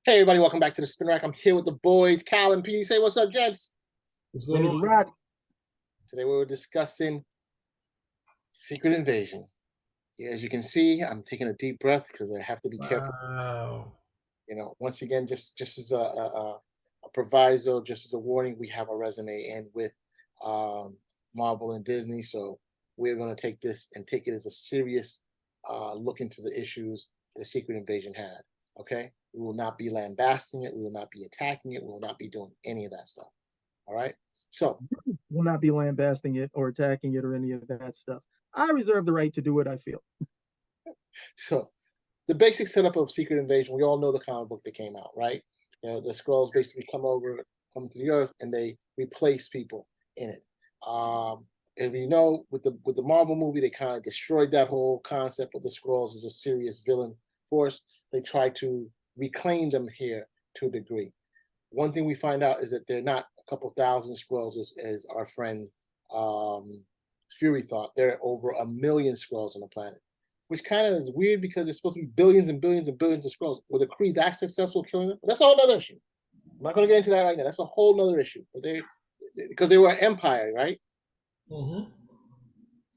Hey everybody, welcome back to the Spin Rack. I'm here with the boys, Cal and P. Say what's up, gents. What's going Ready on? to rock. Today we were discussing Secret Invasion. Yeah, as you can see, I'm taking a deep breath because I have to be careful. Wow. Once again, just as a proviso, just as a warning, we have a resume in with Marvel and Disney, so we're going to take this and take it as a serious look into the issues the Secret Invasion had. Okay, we will not be lambasting it. We will not be attacking it. We will not be doing any of that stuff. All right. So, Will not be lambasting it or attacking it or any of that stuff. I reserve the right to do what I feel. so the basic setup of Secret Invasion, we all know the comic book that came out, right? The Skrulls basically come to the Earth, and they replace people in it. And we know with the Marvel movie, they kind of destroyed that whole concept of the Skrulls as a serious villain force. They try to reclaim them here to a degree. One thing we find out is that they're not a couple thousand Skrulls as our friend Fury thought. There are over 1 million Skrulls on the planet, which kind of is weird because there's supposed to be billions and billions and billions of Skrulls. Were the Kree that successful killing them? But that's a whole other issue. I'm not going to get into that right now. That's a whole other issue. But because they were an empire, right? Mm-hmm.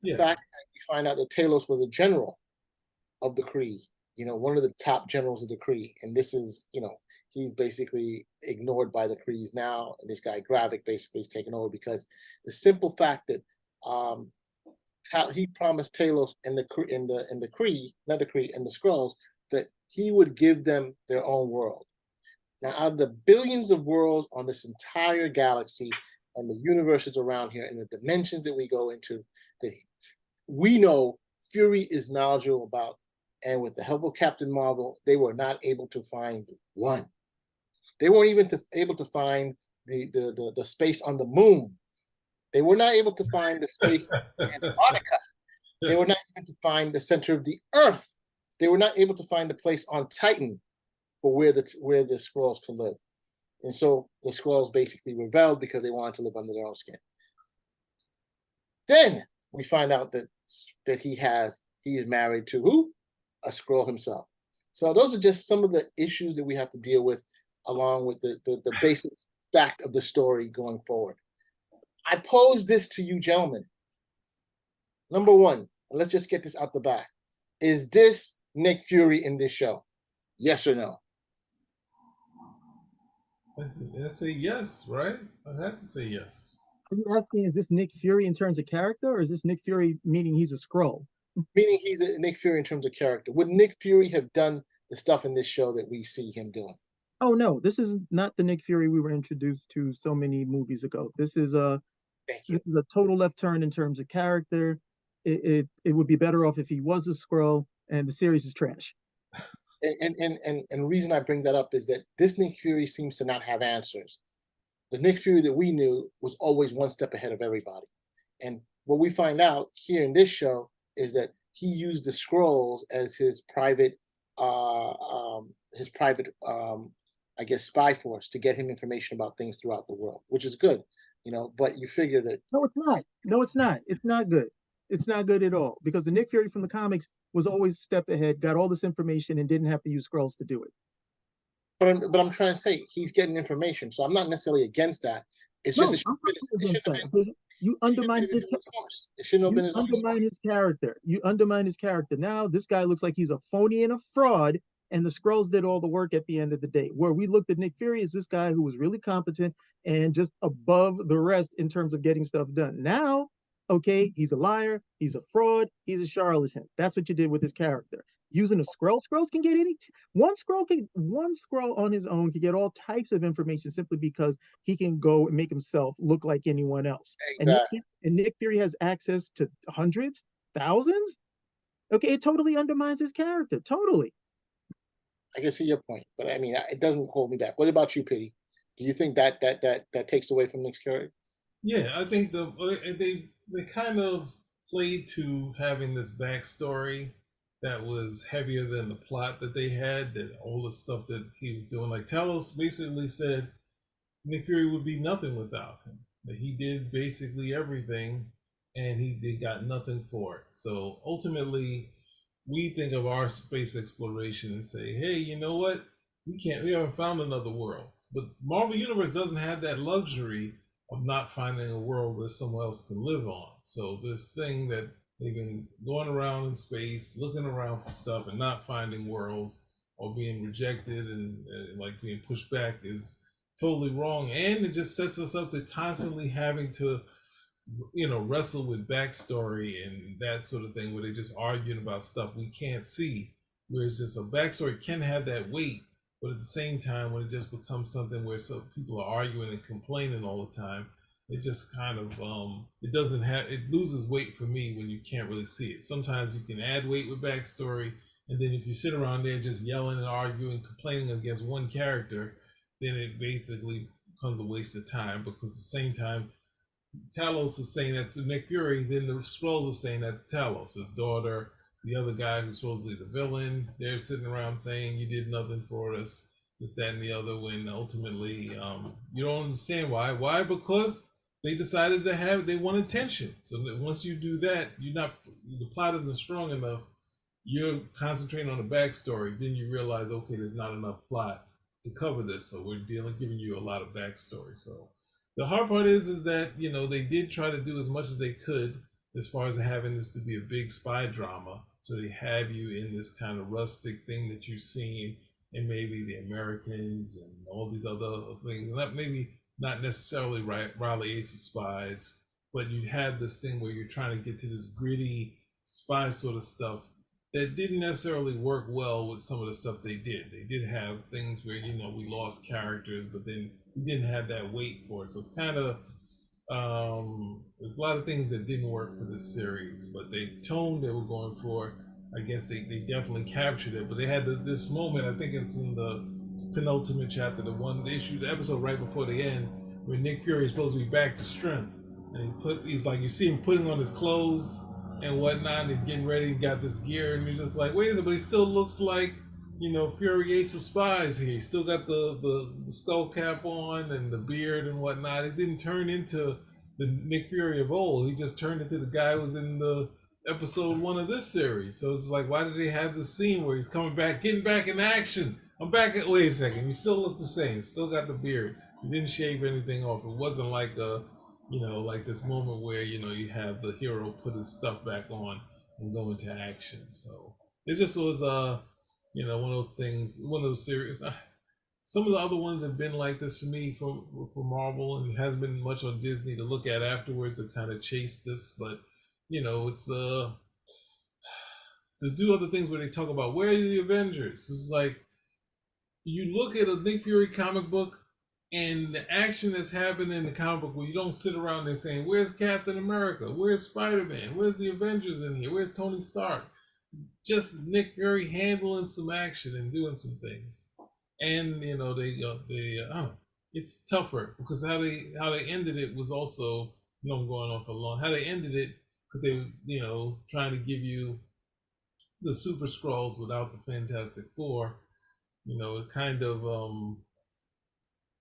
The Yeah. fact that we find out that Talos was a general of the Kree, one of the top generals of the Kree, and this is, he's basically ignored by the Krees now, and this guy Gravik basically is taken over because the simple fact that he promised Talos and the Kree, not the Kree, and the Skrulls that he would give them their own world. Now, out of the billions of worlds on this entire galaxy and the universes around here and the dimensions that we go into, that we know Fury is knowledgeable about, and with the help of Captain Marvel, they were not able to find one. They weren't even able to find the space on the moon. They were not able to find the space in Antarctica. They were not able to find the center of the Earth. They were not able to find a place on Titan for where the Skrulls could live. And so the Skrulls basically rebelled because they wanted to live under their own skin. Then we find out that he is married to who? A Skrull himself. So those are just some of the issues that we have to deal with, along with the basic fact of the story going forward. I pose this to you, gentlemen. Number one, and let's just get this out the back. Is this Nick Fury in this show? Yes or no? I say yes, right? I had to say yes. Are you asking, is this Nick Fury in terms of character, or is this Nick Fury meaning he's a Skrull? Meaning he's a Nick Fury in terms of character. Would Nick Fury have done the stuff in this show that we see him doing? Oh no, this is not the Nick Fury we were introduced to so many movies ago. Thank This you. is a total left turn in terms of character. It would be better off if he was a Skrull, and the series is trash. And the reason I bring that up is that this Nick Fury seems to not have answers. The Nick Fury that we knew was always one step ahead of everybody. And what we find out here in this show is that he used the Skrulls as his private, I guess, spy force to get him information about things throughout the world, which is good, But you figure that, No, it's not. No, it's not. It's not good. It's not good at all because the Nick Fury from the comics was always a step ahead, got all this information, and didn't have to use Skrulls to do it. but I'm trying to say he's getting information, so I'm not necessarily against that. It's just No, I'm not it against shouldn't that have been because you it shouldn't have undermine been his his own source. It shouldn't have been his own source. You undermine his character. Now this guy looks like he's a phony and a fraud, and the Skrulls did all the work at the end of the day. Where we looked at Nick Fury as this guy who was really competent and just above the rest in terms of getting stuff done. Now, okay, he's a liar, he's a fraud, he's a charlatan. That's what you did with his character. Using a Skrull, Skrulls can get one Skrull on his own can get all types of information simply because he can go and make himself look like anyone else. Exactly. And Nick Fury has access to hundreds, thousands. Okay, it totally undermines his character. Totally. I can see your point, but I mean, it doesn't hold me back. What about you, Pity? Do you think that takes away from Nick's character? Yeah, I think they kind of played to having this backstory that was heavier than the plot that they had. That all the stuff that he was doing, like Talos basically said, Nick Fury would be nothing without him. That he did basically everything, and they got nothing for it. So ultimately, we think of our space exploration and say, hey, you know what? we haven't found another world. But Marvel Universe doesn't have that luxury of not finding a world that someone else can live on. So this thing that they've been going around in space, looking around for stuff and not finding worlds or being rejected and like being pushed back is totally wrong. And it just sets us up to constantly having to wrestle with backstory and that sort of thing where they're just arguing about stuff we can't see. Whereas just a backstory can have that weight, but at the same time, when it just becomes something where some people are arguing and complaining all the time, it just kind of it doesn't have it loses weight for me when you can't really see it. Sometimes you can add weight with backstory, and then if you sit around there just yelling and arguing, complaining against one character, then it basically becomes a waste of time because at the same time Talos is saying that to Nick Fury, then the Skrulls are saying that to Talos, his daughter, the other guy who's supposedly the villain. They're sitting around saying you did nothing for us, this, that, and the other. When ultimately, you don't understand why. Why? Because they decided they wanted tension. So once you do that, the plot isn't strong enough. You're concentrating on the backstory. Then you realize, okay, there's not enough plot to cover this, so we're giving you a lot of backstory. So the hard part is that they did try to do as much as they could as far as having this to be a big spy drama. So they have you in this kind of rustic thing that you've seen in maybe the Americans and all these other things. Not maybe not necessarily Riley Ace of Spies, but you have this thing where you're trying to get to this gritty spy sort of stuff that didn't necessarily work well with some of the stuff they did. They did have things where we lost characters, but then we didn't have that weight for it. So it's kind of there's a lot of things that didn't work for this series, but the tone they were going for, I guess they definitely captured it. But they had this moment, I think it's in the penultimate chapter, the episode right before the end, where Nick Fury is supposed to be back to strength, and he's like, you see him putting on his clothes and whatnot, and he's getting ready, he got this gear, and you're just like, wait a minute, but he still looks like Fury Ace of Spies here. He still got the skull cap on and the beard and whatnot. It didn't turn into the Nick Fury of old. He just turned into the guy who was in the episode 1 of this series. So it's like, why did they have the scene where he's coming back, getting back in action? I'm back at, wait a second, you still look the same. Still got the beard. You didn't shave anything off. It wasn't like like this moment where, you have the hero put his stuff back on and go into action. So it just was, one of those things, one of those series. Some of the other ones have been like this for me for Marvel, and it hasn't been much on Disney to look at afterwards to kind of chase this. But it's to do other things where they talk about where are the Avengers. It's like you look at a Nick Fury comic book and the action that's happening in the comic book where you don't sit around there saying, where's Captain America? Where's Spider-Man? Where's the Avengers in here? Where's Tony Stark? Just Nick Fury handling some action and doing some things. And it's tougher because how they ended it was also, I'm going on for long. How they ended it, because they trying to give you the Super Skrulls without the Fantastic Four. It kind of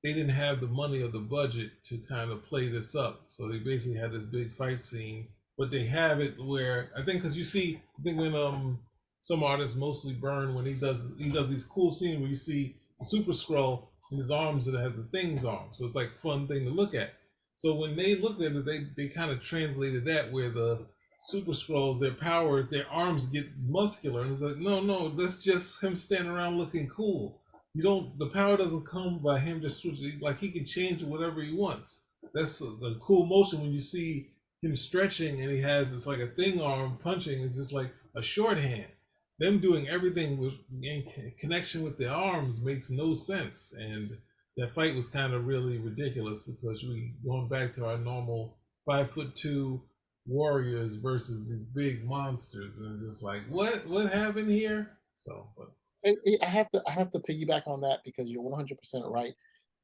they didn't have the money or the budget to kind of play this up, so they basically had this big fight scene. But they have it where I think, because I think when some artists, mostly Burn, when he does these cool scenes where you see the Super Skrull in his arms that have the Thing's arm, so it's like a fun thing to look at. So when they looked at it, they kind of translated that where the Super Skrulls, their powers, their arms get muscular, and it's like, no, that's just him standing around looking cool. The power doesn't come by him just switching. Like, he can change whatever he wants. That's a cool motion when you see him stretching and he has it's like a thing arm punching. It's just like a shorthand. Them doing everything with in connection with their arms makes no sense. And that fight was kind of really ridiculous because we going back to our normal 5'2" warriors versus these big monsters, and it's just like, what happened here? So, but I have to piggyback on that because you're 100% right.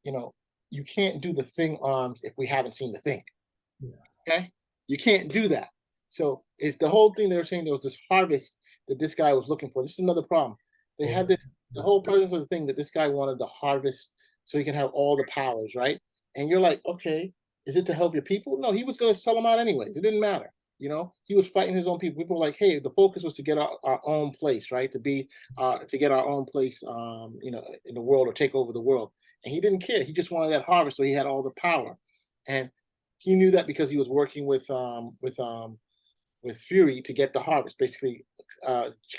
You know, you can't do the Thing arms if we haven't seen the Thing. yeah, Okay, you can't do that. So if the whole thing they were saying there was this harvest that this guy was looking for, this is another problem. They well, had this the that's whole purpose of the thing that this guy wanted to harvest so he can have all the powers, right? And you're like, okay, is it to help your people? No, he was going to sell them out anyways. It didn't matter. You know, he was fighting his own people. People were like, hey, the focus was to get our own place, right? To be to get our own place, you know, in the world or take over the world. And he didn't care. He just wanted that harvest, so he had all the power. And he knew that because he was working with Fury to get the harvest, basically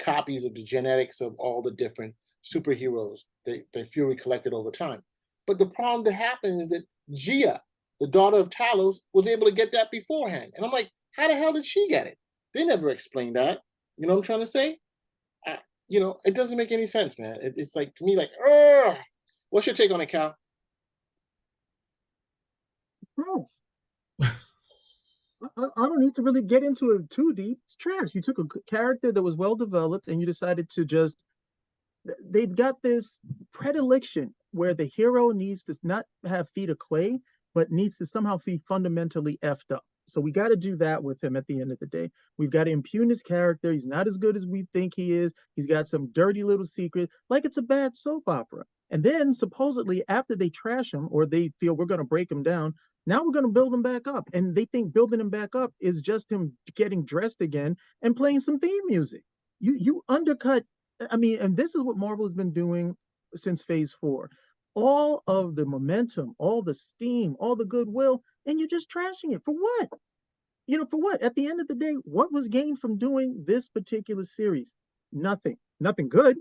copies of the genetics of all the different superheroes that Fury collected over time. But the problem that happened is that Gia, the daughter of Talos, was able to get that beforehand. And I'm like, how the hell did she get it? They never explained that. You know what I'm trying to say? I, you know, it doesn't make any sense, man. It's like, to me, like, ugh. What's your take on it, Cal? Bro, I don't need to really get into it too deep. It's trash. You took a character that was well developed and you decided to just they've got this predilection where the hero needs to not have feet of clay, but needs to somehow be fundamentally effed up. So we got to do that with him at the end of the day. We've got to impugn his character. He's not as good as we think he is. He's got some dirty little secret, like it's a bad soap opera. And then supposedly after they trash him or they feel we're going to break him down, now we're going to build him back up. And they think building him back up is just him getting dressed again and playing some theme music. You undercut. I mean, and this is what Marvel has been doing since Phase 4. All of the momentum, all the steam, all the goodwill, and you're just trashing it for what? You know, for what? At the end of the day, what was gained from doing this particular series? Nothing. Nothing good.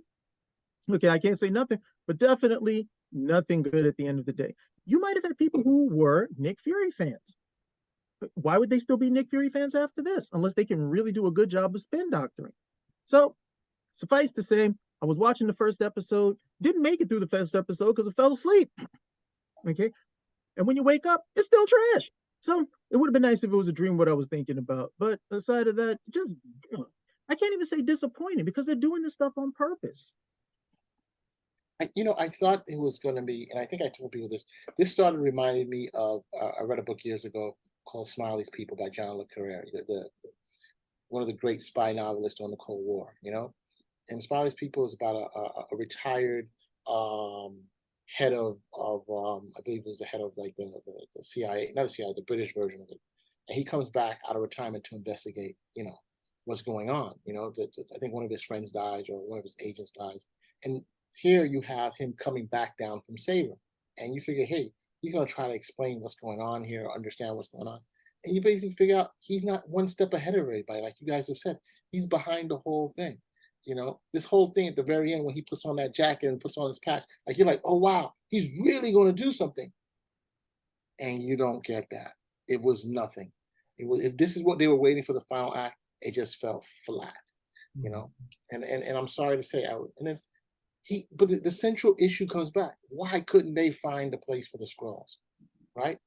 Okay, I can't say nothing, but definitely nothing good at the end of the day. You might have had people who were Nick Fury fans. Why would they still be Nick Fury fans after this? Unless they can really do a good job of spin doctoring. So suffice to say, I was watching the first episode, didn't make it through the first episode because I fell asleep. Okay. And when you wake up, it's still trash. So it would have been nice if it was a dream what I was thinking about. But aside of that, just I can't even say disappointing because they're doing this stuff on purpose. You know, I thought it was going to be, and I think I told people this. This started reminding me of I read a book years ago called "Smiley's People" by John le Carré, one of the great spy novelists on the Cold War. You know, and Smiley's People is about a retired um, head of I believe it was the head of like the CIA, not the CIA, the British version of it, and he comes back out of retirement to investigate, you know, what's going on. You know, I think one of his friends dies or one of his agents dies, and here you have him coming back down from Saber, and you figure, hey, he's going to try to explain what's going on here, or understand what's going on, and you basically figure out he's not one step ahead of everybody, like you guys have said. He's behind the whole thing. You know, this whole thing at the very end when he puts on that jacket and puts on his patch, like you're like, oh wow, he's really going to do something, and you don't get that. It was nothing. It was, if this is what they were waiting for the final act, it just fell flat. You know, and I'm sorry to say, and then but the central issue comes back. Why couldn't they find a place for the Skrulls, right?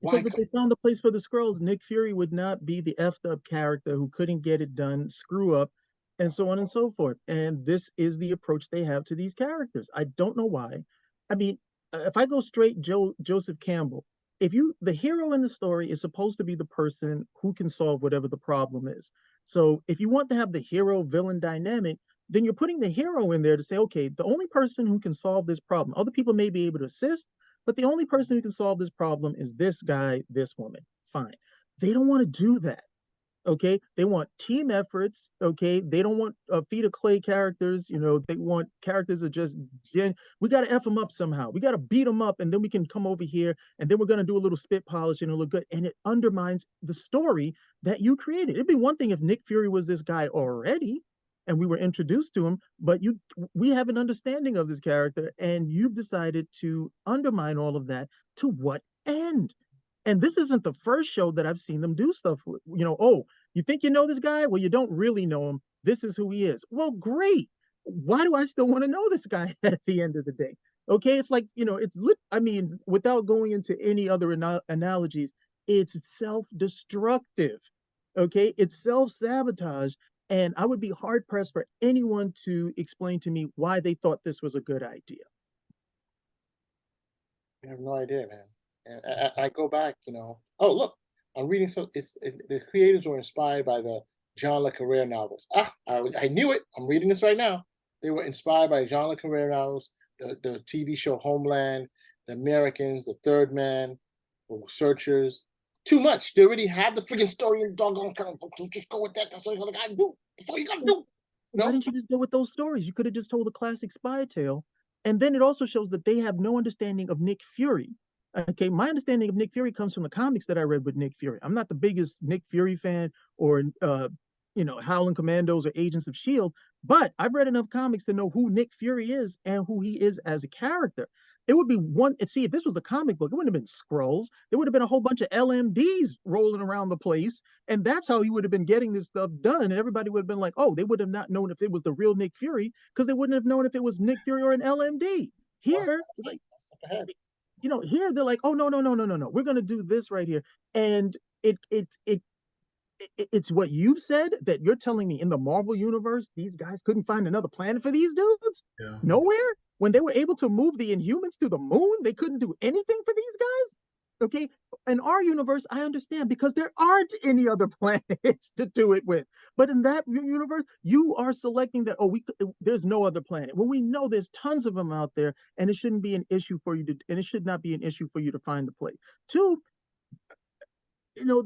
Why Because if could they found a place for the Skrulls, Nick Fury would not be the effed up character who couldn't get it done, screw up, and so on and so forth. And this is the approach they have to these characters. I don't know why. I mean, if I go straight Joseph Campbell, if you the hero in the story is supposed to be the person who can solve whatever the problem is. So if you want to have the hero villain dynamic, then you're putting the hero in there to say, okay, the only person who can solve this problem, other people may be able to assist, but the only person who can solve this problem is this guy, this woman. Fine. They don't want to do that. Okay. They want team efforts. Okay. They don't want feet of clay characters. You know, they want characters that just, we got to F them up somehow. We got to beat them up and then we can come over here and then we're going to do a little spit polish and it'll look good. And it undermines the story that you created. It'd be one thing if Nick Fury was this guy already and we were introduced to him, but we have an understanding of this character and you've decided to undermine all of that. To what end? And this isn't the first show that I've seen them do stuff with. You know, oh, you think you know this guy? Well, you don't really know him. This is who he is. Well, great. Why do I still want to know this guy at the end of the day? Okay, it's like, you know, I mean, without going into any other analogies, it's self-destructive. Okay, it's self-sabotage. And I would be hard pressed for anyone to explain to me why they thought this was a good idea. I have no idea, man. And I go back, you know. Oh, look, I'm reading some. The creators were inspired by the John le Carré novels. I knew it. I'm reading this right now. They were inspired by John le Carré novels, the TV show Homeland, The Americans, The Third Man, The Searchers. too much. They already have the freaking story in doggone comic book. So just go with that. That's all you gotta do. That's all you gotta do. Why No, didn't you just go with those stories? You could have just told a classic spy tale. And then it also shows that they have no understanding of Nick Fury. Okay, my understanding of Nick Fury comes from the comics that I read with Nick Fury. I'm not the biggest Nick Fury fan or Howling Commandos or Agents of Shield, but I've read enough comics to know who Nick Fury is and who he is as a character. It would be one. See, if this was a comic book, it wouldn't have been Skrulls. There would have been a whole bunch of LMDs rolling around the place, and that's how he would have been getting this stuff done. And everybody would have been like, "Oh, they would have not known if it was the real Nick Fury because they wouldn't have known if it was Nick Fury or an LMD." Here, like ahead. here they're like, "Oh, no, no, no, no, no, no. We're gonna do this right here," and it's what you've said that you're telling me in the Marvel universe, these guys couldn't find another planet for these dudes? Yeah. Nowhere? When they were able to move the Inhumans to the moon, they couldn't do anything for these guys? Okay. In our universe, I understand because there aren't any other planets to do it with. But in that universe, you are selecting that, there's no other planet. Well, we know there's tons of them out there, and it shouldn't be an issue for you to, and it should not be an issue for you to find the place. Two, you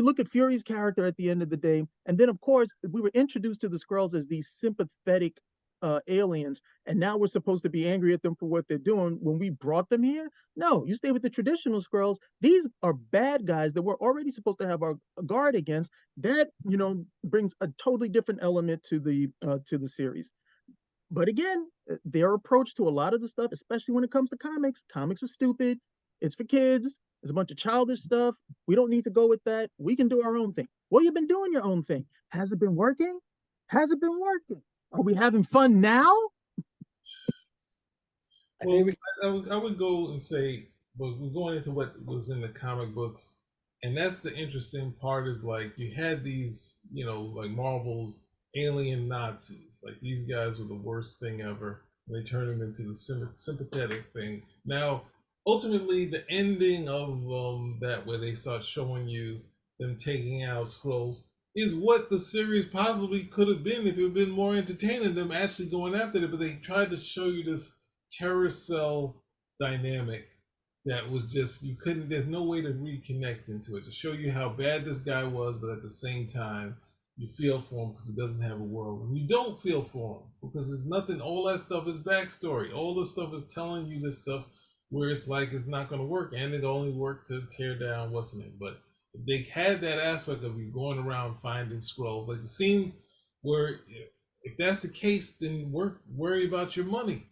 look at Fury's character at the end of the day, and then of course we were introduced to the Skrulls as these sympathetic aliens, and now we're supposed to be angry at them for what they're doing when we brought them here. No, you stay with the traditional Skrulls. These are bad guys that we're already supposed to have our guard against. That brings a totally different element to the series. But again, their approach to a lot of the stuff, especially when it comes to comics are stupid. It's for kids. It's a bunch of childish stuff. We don't need to go with that. We can do our own thing. Well, you've been doing your own thing. Has it been working? Has it been working? Are we having fun now? I Well, think we I would go and say, but we're going into what was in the comic books, and that's the interesting part. Is like you had these, like Marvel's alien Nazis. Like these guys were the worst thing ever. And they turned them into the sympathetic thing. Now, ultimately, the ending of that, where they start showing you them taking out Skrulls, is what the series possibly could have been if it had been more entertaining. Them actually going after it, but they tried to show you this terrorist cell dynamic that was just, you couldn't, there's no way to reconnect into it, to show you how bad this guy was, but at the same time you feel for him because it doesn't have a world, and you don't feel for him because there's nothing. All that stuff is backstory. All this stuff is telling you this stuff where it's like it's not going to work, and it only worked to tear down what's in it. But they had that aspect of you going around finding Skrulls, like the scenes where, if that's the case, then worry about your money.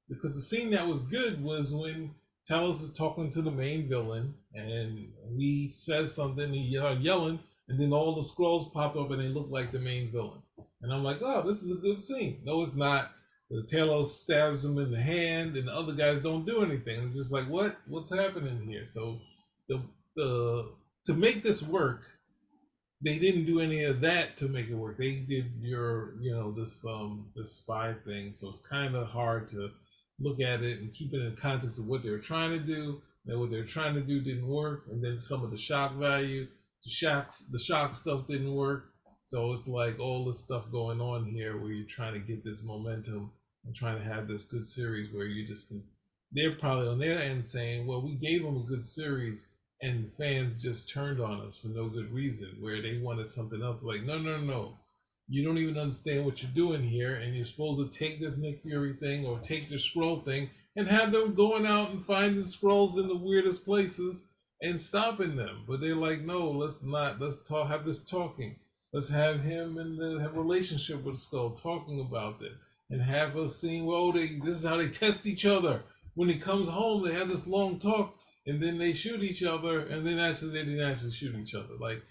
Because the scene that was good was when Talos is talking to the main villain, and he says something, he yelling, and then all the Skrulls pop up and they look like the main villain. And I'm like, oh, this is a good scene. No, it's not. The Talos stabs him in the hand, and the other guys don't do anything. I'm just like, what's happening here? So the to make this work, they didn't do any of that to make it work. They did this spy thing. So it's kind of hard to look at it and keep it in context of what they were trying to do. And what they were trying to do didn't work, and then some of the shock value, the shock stuff didn't work. So it's like all this stuff going on here where you're trying to get this momentum and trying to have this good series where you just can. They're probably on their end saying, well, we gave them a good series and fans just turned on us for no good reason, where they wanted something else. Like, no, no, no, you don't even understand what you're doing here, and you're supposed to take this Nick Fury thing or take the Skrull thing and have them going out and finding Skrulls in the weirdest places and stopping them. But they're like, no, let's talk, have this talking. Let's have him and have a relationship with Skull talking about it, and have us seeing, well, this is how they test each other. When he comes home, they have this long talk, and then they shoot each other, and then actually they didn't actually shoot each other. Like,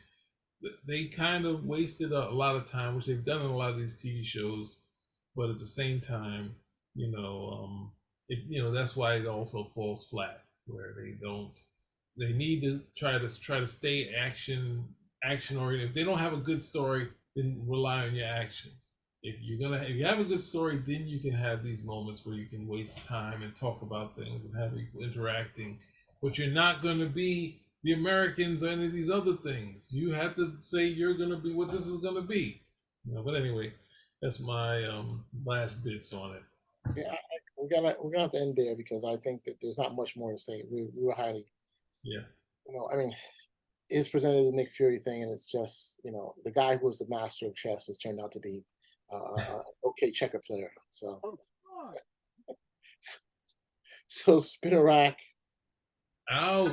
they kind of wasted a lot of time, which they've done in a lot of these TV shows. But at the same time, that's why it also falls flat, where they don't. They need to try to stay action oriented. If they don't have a good story, then rely on your action. If you have a good story, then you can have these moments where you can waste time and talk about things and have people interacting. But you're not going to be the Americans or any of these other things. You have to say you're going to be what this is going to be. But anyway, that's my last bits on it. Yeah, we're gonna have to end there because I think that there's not much more to say. We were highly Yeah. I mean, it's presented as a Nick Fury thing, and it's just the guy who was the master of chess has turned out to be an okay checker player. So Oh, God. so Spinnerack, Out.